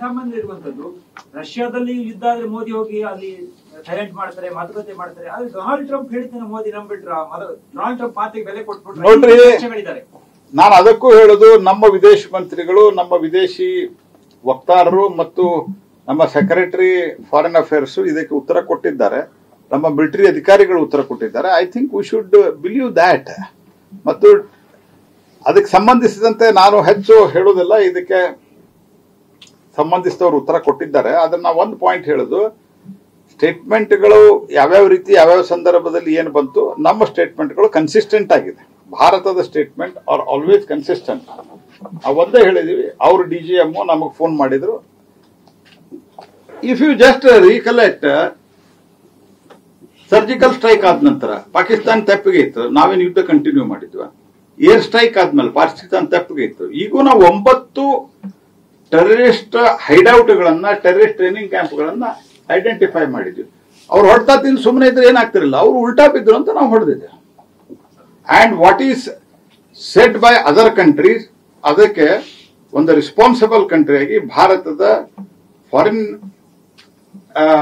ಜನಸಾಮಾನ್ಯ ಇರುವಂತದ್ದು. ರಷ್ಯಾದಲ್ಲಿ ಯುದ್ಧ ಆದ್ರೆ ಮೋದಿ ಹೋಗಿ ಅಲ್ಲಿ ಸೈಲೆಂಟ್ ಮಾಡ್ತಾರೆ, ಮಾತುಕತೆ ಮಾಡ್ತಾರೆ. ಆದ್ರೆ ಡೊನಾಲ್ಡ್ ಟ್ರಂಪ್ ಹೇಳಿದ್ದಾನೆ ಮೋದಿ ನಂಬಿಟ್ರ, ಡೊನಾಲ್ಡ್ ಟ್ರಂಪ್ ಮಾತಿಗೆ ಬೆಲೆ ಕೊಟ್ಬಿಟ್ರು. ನೋಡ್ರಿ, ನಾನು ಅದಕ್ಕೂ ಹೇಳುದು, ನಮ್ಮ ವಿದೇಶ ಮಂತ್ರಿಗಳು, ನಮ್ಮ ವಿದೇಶಿ ವಕ್ತಾರರು ಮತ್ತು ನಮ್ಮ ಸೆಕ್ರೆಟರಿ ಫಾರಿನ್ ಅಫೇರ್ಸ್ ಇದಕ್ಕೆ ಉತ್ತರ ಕೊಟ್ಟಿದ್ದಾರೆ. ನಮ್ಮ ಮಿಲಿಟರಿ ಅಧಿಕಾರಿಗಳು ಉತ್ತರ ಕೊಟ್ಟಿದ್ದಾರೆ. I think we should believe that. ಮತ್ತು ಅದಕ್ಕೆ ಸಂಬಂಧಿಸಿದಂತೆ ನಾನು ಹೆಚ್ಚು ಹೇಳುವುದಿಲ್ಲ, ಇದಕ್ಕೆ ಸಂಬಂಧಿಸಿದವರು ಉತ್ತರ ಕೊಟ್ಟಿದ್ದಾರೆ. ಅದನ್ನ ಒಂದು ಪಾಯಿಂಟ್ ಹೇಳುದು, ಸ್ಟೇಟ್ಮೆಂಟ್ಗಳು ಯಾವ್ಯಾವ ರೀತಿ ಯಾವ್ಯಾವ ಸಂದರ್ಭದಲ್ಲಿ ಏನು ಬಂತು, ನಮ್ಮ ಸ್ಟೇಟ್ಮೆಂಟ್ಗಳು ಕನ್ಸಿಸ್ಟೆಂಟ್ ಆಗಿದೆ. ಭಾರತದ ಸ್ಟೇಟ್ಮೆಂಟ್ ಆರ್ ಆಲ್ವೇಸ್ ಕನ್ಸಿಸ್ಟೆಂಟ್. ನಾವು ಒಂದೇ ಹೇಳಿದೀವಿ. ಅವರು DGM ನಮಗೆ ಫೋನ್ ಮಾಡಿದ್ರು. If you just recollect, surgical strike ಆದ ನಂತರ ಪಾಕಿಸ್ತಾನ ತೆಪ್ಪಿಗೆ ಇತ್ತು, ನಾವೇನು ಯುದ್ಧ ಕಂಟಿನ್ಯೂ ಮಾಡಿದ್ವಿ. ಏರ್ ಸ್ಟ್ರೈಕ್ ಆದ್ಮೇಲೆ ಪಾಕಿಸ್ತಾನ ತೆಪ್ಪಿಗೆ ಇತ್ತು. ಈಗೂ ನಾವು 9 ಟೆರರಿಸ್ಟ್ ಹೈಡ್ಔಟ್ಗಳನ್ನ, ಟೆರರಿಸ್ಟ್ ಟ್ರೈನಿಂಗ್ ಕ್ಯಾಂಪ್ಗಳನ್ನ ಐಡೆಂಟಿಫೈ ಮಾಡಿದ್ವಿ. ಅವ್ರು ಹೊಡ್ತಾ ತಿಂದು ಸುಮ್ಮನೆ ಇದ್ರೆ ಏನಾಗ್ತಿರಲಿಲ್ಲ, ಅವರು ಉಲ್ಟಾ ಬಿದ್ರು ಅಂತ ನಾವು ಹೊಡೆದಿದ್ದೆ. And what is said by other countries, ಅದಕ್ಕೆ ಒಂದು ರೆಸ್ಪಾನ್ಸಿಬಲ್ ಕಂಟ್ರಿಯಾಗಿ ಭಾರತದ ಫಾರಿನ್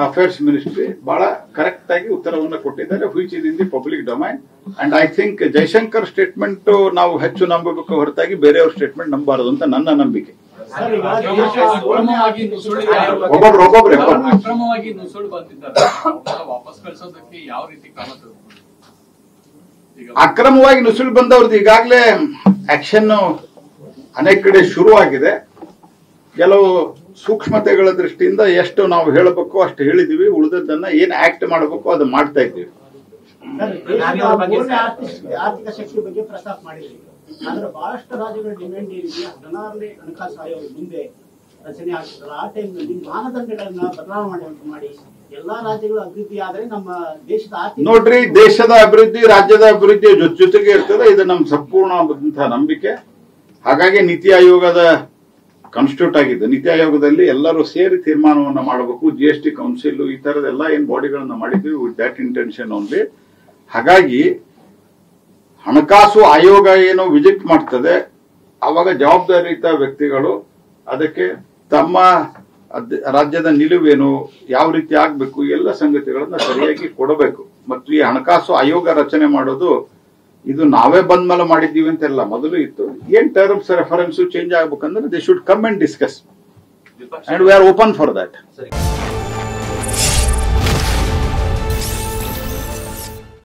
ಅಫೇರ್ಸ್ ಮಿನಿಸ್ಟ್ರಿ ಬಹಳ ಕರೆಕ್ಟ್ ಆಗಿ ಉತ್ತರವನ್ನು ಕೊಟ್ಟಿದ್ದಾರೆ, which is in the public domain. And I think Jaishankar statement ನಾವು ಹೆಚ್ಚು ನಂಬಬೇಕು ಹೊರತಾಗಿ ಬೇರೆಯವ್ರ ಸ್ಟೇಟ್ಮೆಂಟ್ ನಂಬಾರದು ಅಂತ ನನ್ನ ನಂಬಿಕೆ. ಅಕ್ರಮವಾಗಿ ನುಸುಳು ಬಂದವ್ರದ್ದು ಈಗಾಗಲೇ ಆಕ್ಷನ್ ಅನೇಕ ಕಡೆ ಶುರು ಆಗಿದೆ. ಕೆಲವು ಸೂಕ್ಷ್ಮತೆಗಳ ದೃಷ್ಟಿಯಿಂದ ಎಷ್ಟು ನಾವು ಹೇಳಬೇಕು ಅಷ್ಟು ಹೇಳಿದೀವಿ. ಉಳಿದದ್ದನ್ನ ಏನ್ ಆಕ್ಟ್ ಮಾಡಬೇಕು ಅದು ಮಾಡ್ತಾ ಇದ್ದೀವಿ. ಆರ್ಥಿಕ ಶಕ್ತಿ ಬಗ್ಗೆ ಪ್ರಸ್ತಾಪ ಮಾಡಿದ್ವಿ. ಆದ್ರೆ ಬಹಳಷ್ಟು ರಾಜ್ಯಗಳ ಡಿಮ್ಯಾಂಡ್ ಏನಿದೆ, ಹಣಕಾಸು ಆಯೋಗ ಮುಂದೆ ರಚನೆ ಆಗ್ತದಲ್ಲ, ಆ ಟೈಮ್ನಲ್ಲಿ ಮಾನದಂಡಗಳನ್ನ ಬದಲಾವಣೆ ಮಾಡಿ ಎಲ್ಲಾ ರಾಜ್ಯಗಳು ಅಭಿವೃದ್ಧಿ ಆದ್ರೆ ನಮ್ಮ ದೇಶದ ಆರ್ಥಿಕ. ನೋಡ್ರಿ, ದೇಶದ ಅಭಿವೃದ್ಧಿ ರಾಜ್ಯದ ಅಭಿವೃದ್ಧಿ ಜೊತೆಗೆ ಇರ್ತದೆ. ಇದು ನಮ್ಮ ಸಂಪೂರ್ಣವಾದಂತಹ ನಂಬಿಕೆ. ಹಾಗಾಗಿ ನೀತಿ ಆಯೋಗದ ಕಾನ್ಸ್ಟಿಟ್ಯೂಟ್ ಆಗಿದ್ದು, ನೀತಿ ಆಯೋಗದಲ್ಲಿ ಎಲ್ಲರೂ ಸೇರಿ ತೀರ್ಮಾನವನ್ನ ಮಾಡಬೇಕು. GST ಕೌನ್ಸಿಲ್ ಈ ತರದೆಲ್ಲ ಏನ್ ಬಾಡಿಗಳನ್ನ ಮಾಡಿದ್ವಿ ವಿತ್ ದಟ್ ಇಂಟೆನ್ಷನ್ ಓನ್ಲಿ. ಹಾಗಾಗಿ ಹಣಕಾಸು ಆಯೋಗ ಏನು ವಿಸಿಟ್ ಮಾಡ್ತದೆ, ಅವಾಗ ಜವಾಬ್ದಾರಿಯುತ ವ್ಯಕ್ತಿಗಳು ಅದಕ್ಕೆ ತಮ್ಮ ರಾಜ್ಯದ ನಿಲುವೇನು, ಯಾವ ರೀತಿ ಆಗ್ಬೇಕು, ಎಲ್ಲ ಸಂಗತಿಗಳನ್ನ ಸರಿಯಾಗಿ ಕೊಡಬೇಕು. ಮತ್ತು ಈ ಹಣಕಾಸು ಆಯೋಗ ರಚನೆ ಮಾಡೋದು ಇದು ನಾವೇ ಬಂದ ಮೇಲೆ ಮಾಡಿದ್ದೀವಿ ಅಂತೆಲ್ಲ ಮೊದಲು ಇತ್ತು. ಏನ್ ಟರ್ಮ್ಸ್ ರೆಫರೆನ್ಸ್ ಚೇಂಜ್ ಆಗ್ಬೇಕಂದ್ರೆ they should come and discuss and we are open for that.